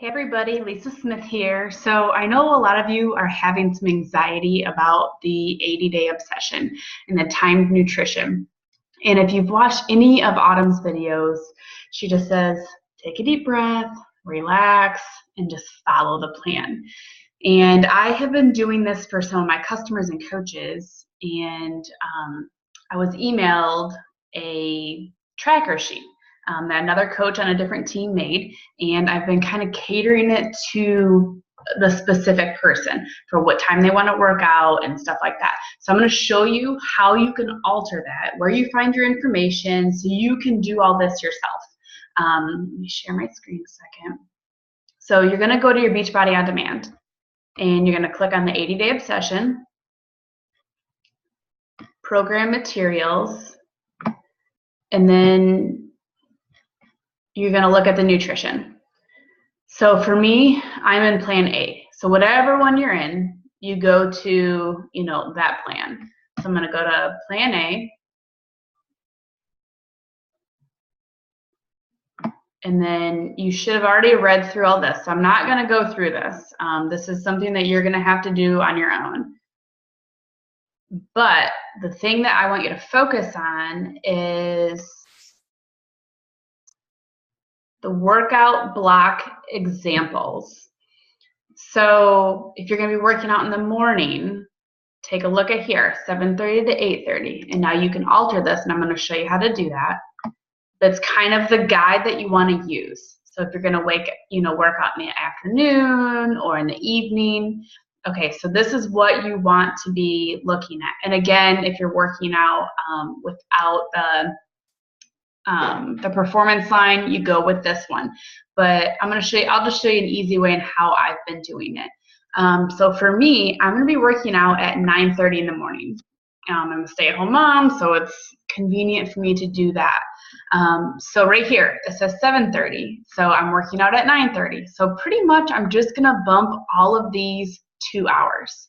Hey everybody, Lisa Smith here. So I know a lot of you are having some anxiety about the 80-day obsession and the timed nutrition. And if you've watched any of Autumn's videos, she just says, take a deep breath, relax, and just follow the plan. And I have been doing this for some of my customers and coaches, and I was emailed a tracker sheet that another coach on a different team made, and I've been kind of catering it to the specific person for what time they want to work out and stuff like that. So I'm going to show you how you can alter that, where you find your information, so you can do all this yourself. Let me share my screen a second. So you're going to go to your Beachbody On Demand, and you're going to click on the 80-day obsession, program materials, and then you're going to look at the nutrition. So for me, I'm in plan A. So whatever one you're in, you go to, that plan. So I'm going to go to plan A. And then you should have already read through all this. So I'm not going to go through this. This is something that you're going to have to do on your own. But the thing that I want you to focus on is the workout block examples. So if you're going to be working out in the morning, take a look at here, 7:30 to 8:30. And now you can alter this, and I'm going to show you how to do that. That's kind of the guide that you want to use. So if you're going to work out in the afternoon or in the evening, okay, so this is what you want to be looking at. And again, if you're working out without the performance line, you go with this one. But I'll just show you an easy way and how I've been doing it. So for me, I'm going to be working out at 9:30 in the morning. I'm a stay-at-home mom, so it's convenient for me to do that. So right here, it says 7:30. So I'm working out at 9:30. So pretty much I'm just going to bump all of these 2 hours.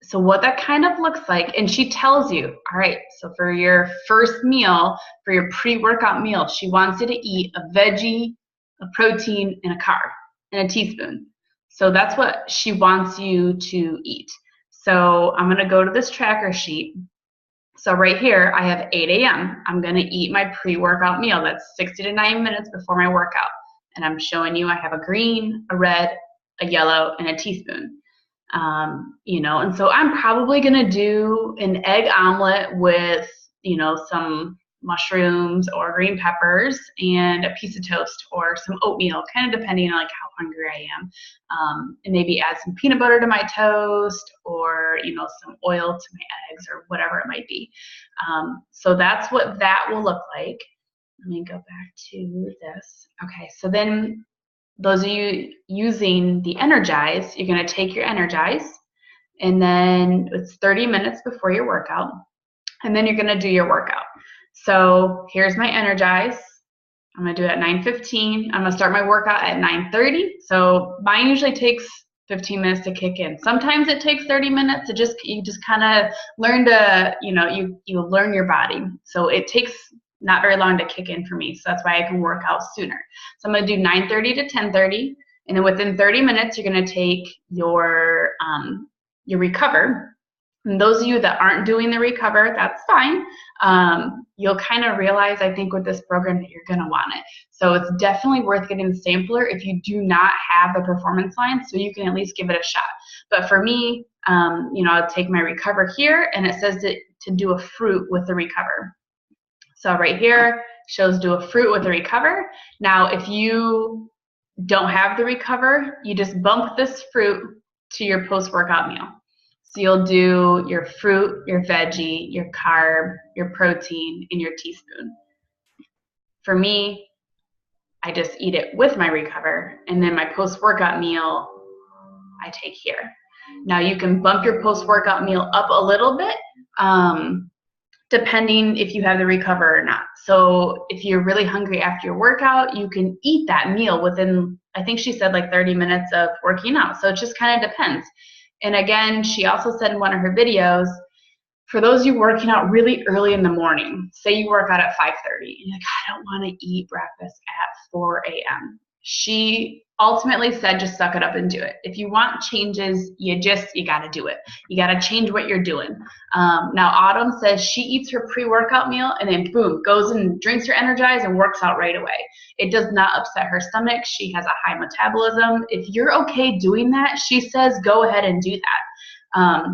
So what that kind of looks like, and she tells you, all right, so for your first meal, for your pre-workout meal, she wants you to eat a veggie, a protein, and a carb, and a teaspoon. So that's what she wants you to eat. So I'm going to go to this tracker sheet. So right here, I have 8 a.m. I'm going to eat my pre-workout meal. That's 60 to 90 minutes before my workout. And I'm showing you I have a green, a red, a yellow, and a teaspoon. And so I'm probably going to do an egg omelet with, some mushrooms or green peppers and a piece of toast or some oatmeal, kind of depending on how hungry I am. And maybe add some peanut butter to my toast or, some oil to my eggs or whatever it might be. So that's what that will look like. Let me go back to this. Okay, so then those of you using the Energize, you're going to take your Energize, and then it's 30 minutes before your workout, and then you're going to do your workout. So here's my Energize. I'm going to do it at 9:15. I'm going to start my workout at 9:30. So mine usually takes 15 minutes to kick in. Sometimes it takes 30 minutes. You just kind of learn to, you learn your body. So it takes not very long to kick in for me, so that's why I can work out sooner. So I'm going to do 9:30 to 10:30, and then within 30 minutes, you're going to take your recover. And those of you that aren't doing the recover, that's fine. You'll kind of realize, I think, with this program that you're going to want it. So it's definitely worth getting the sampler if you do not have the performance line, so you can at least give it a shot. But for me, I'll take my recover here, and it says to do a fruit with the recover. So right here shows do a fruit with a recover. Now, if you don't have the recover, you just bump this fruit to your post-workout meal. So you'll do your fruit, your veggie, your carb, your protein, and your teaspoon. For me, I just eat it with my recover, and then my post-workout meal I take here. Now you can bump your post-workout meal up a little bit, depending if you have the recover or not. So if you're really hungry after your workout, you can eat that meal within, I think she said 30 minutes of working out. So it just kind of depends. And again, she also said in one of her videos, for those of you working out really early in the morning, say you work out at 5:30, and you're like, I don't want to eat breakfast at 4 a.m. She ultimately said, just suck it up and do it. If you want changes, you got to do it. You got to change what you're doing. Now, Autumn says she eats her pre-workout meal and then boom, goes and drinks her Energize and works out right away. It does not upset her stomach. She has a high metabolism. If you're okay doing that, she says, go ahead and do that.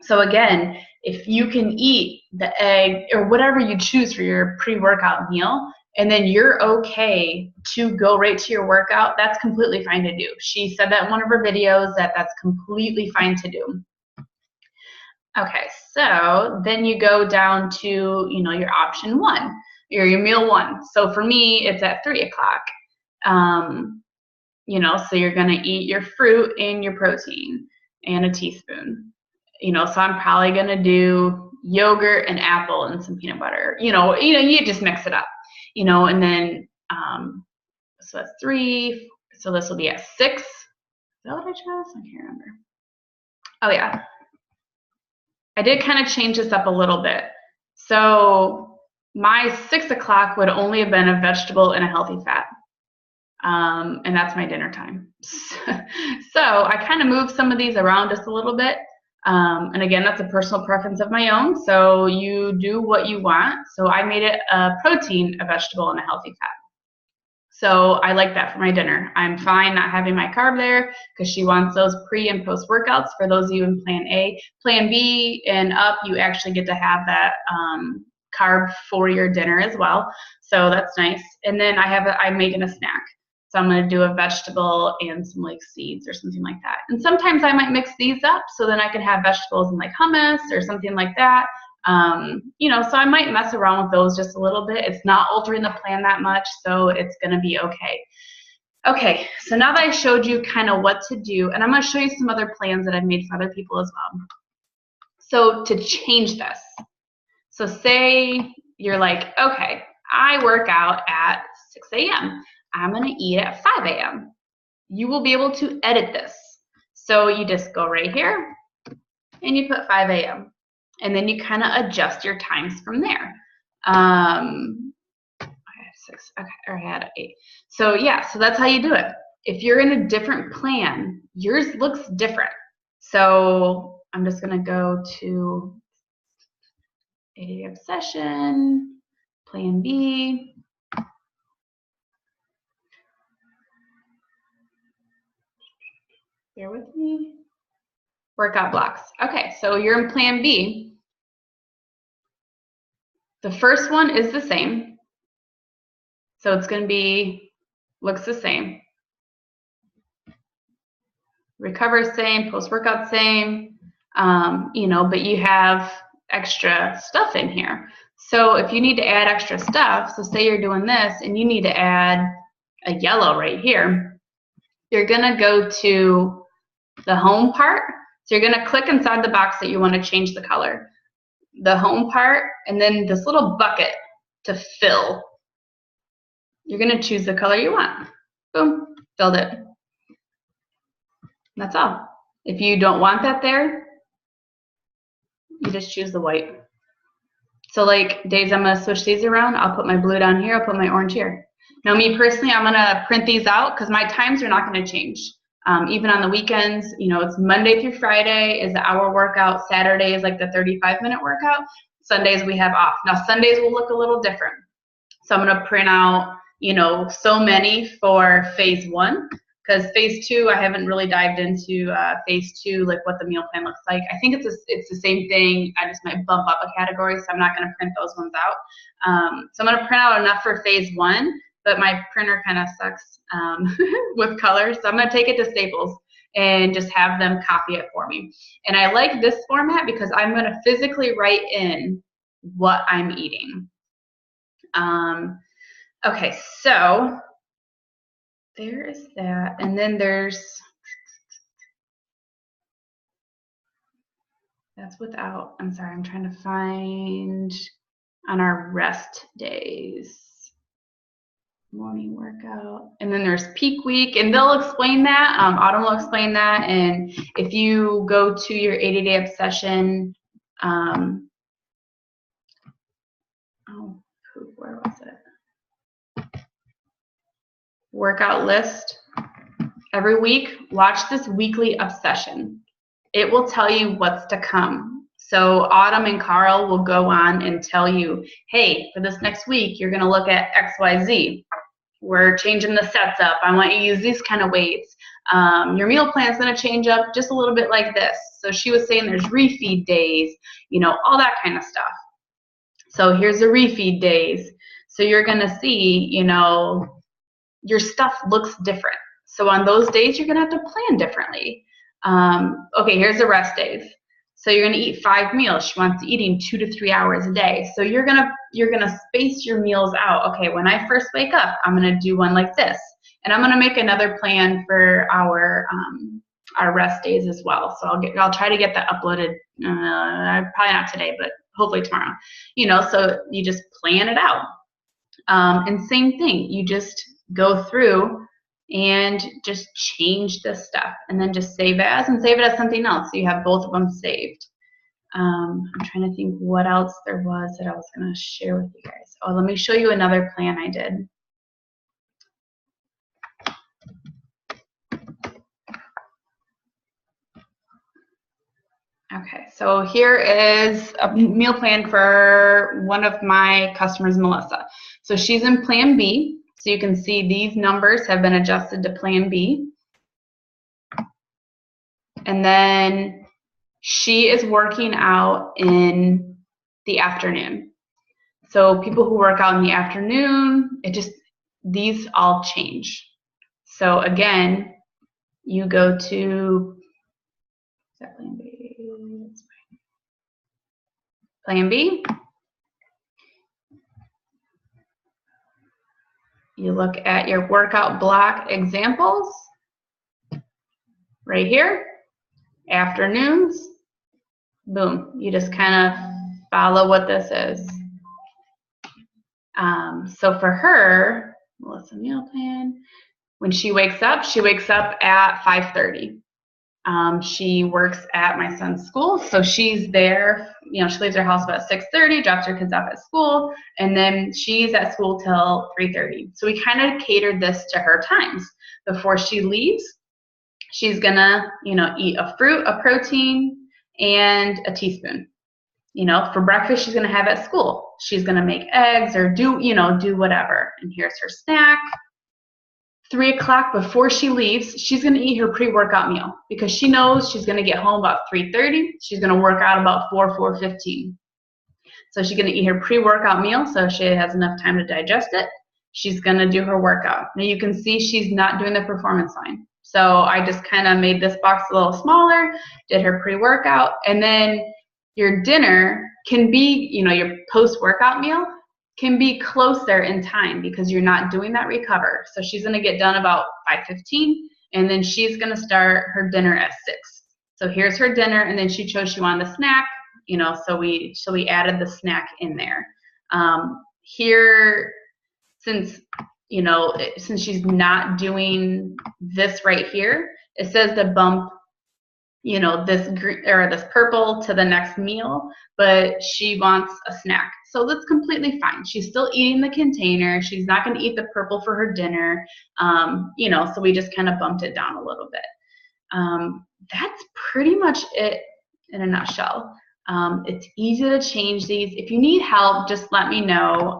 So again, if you can eat the egg or whatever you choose for your pre-workout meal, and then you're okay to go right to your workout, that's completely fine to do. She said that in one of her videos that that's completely fine to do. Okay, so then you go down to, you know, your option 1, or your meal 1. So for me, it's at 3 o'clock. You know, so you're gonna eat your fruit and your protein and a teaspoon. You know, so I'm probably gonna do yogurt and apple and some peanut butter. You know, you just mix it up. You know, and then so that's 3. So this will be at 6. Is that what I chose? I can't remember. Oh yeah, I did kind of change this up a little bit. So my 6 o'clock would only have been a vegetable and a healthy fat. And that's my dinner time. So I kind of moved some of these around just a little bit. And again, that's a personal preference of my own. So you do what you want. So I made it a protein, a vegetable, and a healthy fat. So I like that for my dinner. I'm fine not having my carb there because she wants those pre and post workouts. For those of you in plan A, plan B and up, you actually get to have that carb for your dinner as well. So that's nice. And then I'm making a snack. So I'm going to do a vegetable and some like seeds or something like that. And sometimes I might mix these up so then I can have vegetables and like hummus or something like that. You know, so I might mess around with those just a little bit. It's not altering the plan that much, so it's going to be okay. Okay, so now that I showed you kind of what to do, and I'm going to show you some other plans that I've made for other people as well. So to change this, so say you're like, okay, I work out at 6 a.m. I'm going to eat at 5 a.m. You will be able to edit this. So you just go right here and you put 5 a.m. and then you kind of adjust your times from there. I had 6, okay, or I had 8. So yeah, so that's how you do it. If you're in a different plan, yours looks different. So I'm just gonna go to 8 obsession, plan B. Bear with me. Workout blocks. Okay, so you're in plan B. The first one is the same. So it's going to be, looks the same. Recover same, post-workout same, you know, but you have extra stuff in here. So if you need to add extra stuff, so say you're doing this and you need to add a yellow right here, you're going to go to the home part. So you're going to click inside the box that you want to change the color. The home part, and then this little bucket to fill. You're going to choose the color you want. Boom, filled it. That's all. If you don't want that there, you just choose the white. So like days I'm going to switch these around, I'll put my blue down here, I'll put my orange here. Now me personally, I'm going to print these out because my times are not going to change. Even on the weekends, you know, it's Monday through Friday is the hour workout. Saturday is like the 35-minute workout. Sundays we have off. Now Sundays will look a little different. So I'm going to print out, you know, so many for phase 1. Because phase 2, I haven't really dived into phase 2, like what the meal plan looks like. I think it's the same thing. I just might bump up a category, so I'm not going to print those ones out. So I'm going to print out enough for phase 1, but my printer kind of sucks with colors. So I'm going to take it to Staples and just have them copy it for me. And I like this format because I'm going to physically write in what I'm eating. Okay, so there is that, and then that's without, I'm sorry, I'm trying to find on our rest days, morning workout, and then there's peak week, and they'll explain that, Autumn will explain that, and if you go to your 80-day obsession, where was it? workout list every week. Watch this weekly obsession. It will tell you what's to come. So Autumn and Carl will go on and tell you, hey, for this next week, you're going to look at XYZ. We're changing the sets up. I want you to use these kind of weights. Your meal plan is going to change up just a little bit like this. So she was saying there's refeed days, you know, all that kind of stuff. So here's the refeed days. So you're going to see, you know, your stuff looks different. So on those days, you're going to have to plan differently. Okay, here's the rest days. So you're going to eat 5 meals. She wants eating 2 to 3 hours a day. So you're gonna space your meals out. Okay, when I first wake up, I'm going to do one like this, and I'm going to make another plan for our rest days as well. So I'll try to get that uploaded. Probably not today, but hopefully tomorrow. You know, so you just plan it out. And same thing, you just go through and just change this stuff, and then just save it as something else, so you have both of them saved. I'm trying to think what else there was that I was going to share with you guys. Oh, let me show you another plan I did. Okay, so here is a meal plan for one of my customers, Melissa. So she's in Plan B. So you can see these numbers have been adjusted to Plan B. And then she is working out in the afternoon. So people who work out in the afternoon, these all change. So again, you go to, is that Plan B? Plan B. You look at your workout block examples right here. Afternoons, boom, you just kind of follow what this is. So for her, Melissa meal plan, when she wakes up at 5:30. She works at my son's school, so she's there, you know, she leaves her house about 6:30, drops her kids off at school, and then she's at school till 3:30. So we kind of catered this to her times. Before she leaves, she's gonna, you know, eat a fruit, a protein, and a teaspoon. You know, for breakfast, she's gonna have at school. She's gonna make eggs or do whatever. And here's her snack. 3 o'clock before she leaves, she's gonna eat her pre-workout meal because she knows she's gonna get home about 3:30. She's gonna work out about 4:15. So she's gonna eat her pre-workout meal so she has enough time to digest it. She's gonna do her workout. Now you can see she's not doing the performance line. So I just kind of made this box a little smaller, did her pre-workout, and then your dinner can be, you know, your post-workout meal can be closer in time because you're not doing that recover. So she's going to get done about 5:15, and then she's going to start her dinner at 6. So here's her dinner, and then she chose she wanted a snack, you know, so we added the snack in there. Here, since she's not doing this right here, it says to bump, you know, this green or this purple to the next meal, but she wants a snack. So that's completely fine. She's still eating the container. She's not going to eat the purple for her dinner. You know, so we just kind of bumped it down a little bit. That's pretty much it in a nutshell. It's easy to change these. If you need help, just let me know.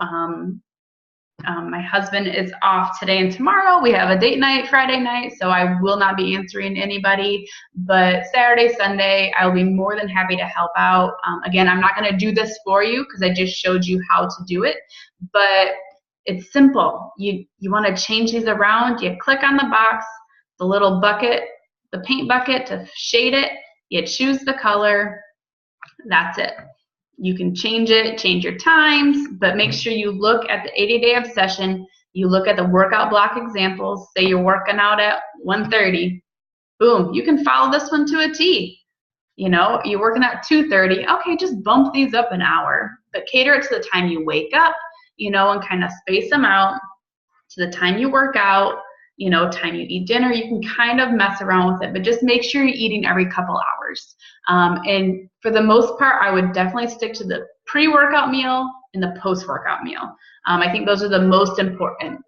My husband is off today and tomorrow. We have a date night Friday night, so I will not be answering anybody. But Saturday, Sunday, I'll be more than happy to help out. Again, I'm not going to do this for you because I just showed you how to do it. But it's simple. You want to change these around. You click on the box, the little bucket, the paint bucket to shade it. You choose the color. That's it. You can change it, change your times, but make sure you look at the 80-day obsession. You look at the workout block examples. Say you're working out at 1:30. Boom, you can follow this one to a T. You know, you're working at 2:30. Okay, just bump these up an hour, but cater it to the time you wake up, you know, and kind of space them out to the time you work out, you know, time you eat dinner. You can kind of mess around with it, but just make sure you're eating every couple hours. And for the most part, I would definitely stick to the pre-workout meal and the post-workout meal. I think those are the most important.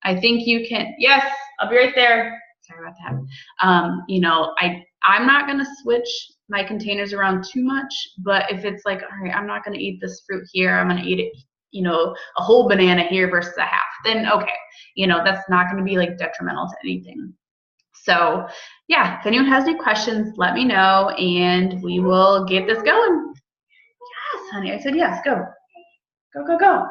I think you can, yes, I'll be right there. Sorry about that. You know, I'm not going to switch my containers around too much, but if it's like, all right, I'm not going to eat this fruit here, I'm going to eat it, you know, a whole banana here versus a half, then okay, you know, that's not going to be like detrimental to anything. So yeah, if anyone has any questions, let me know and we will get this going. Yes, honey, I said yes, go. Go, go, go.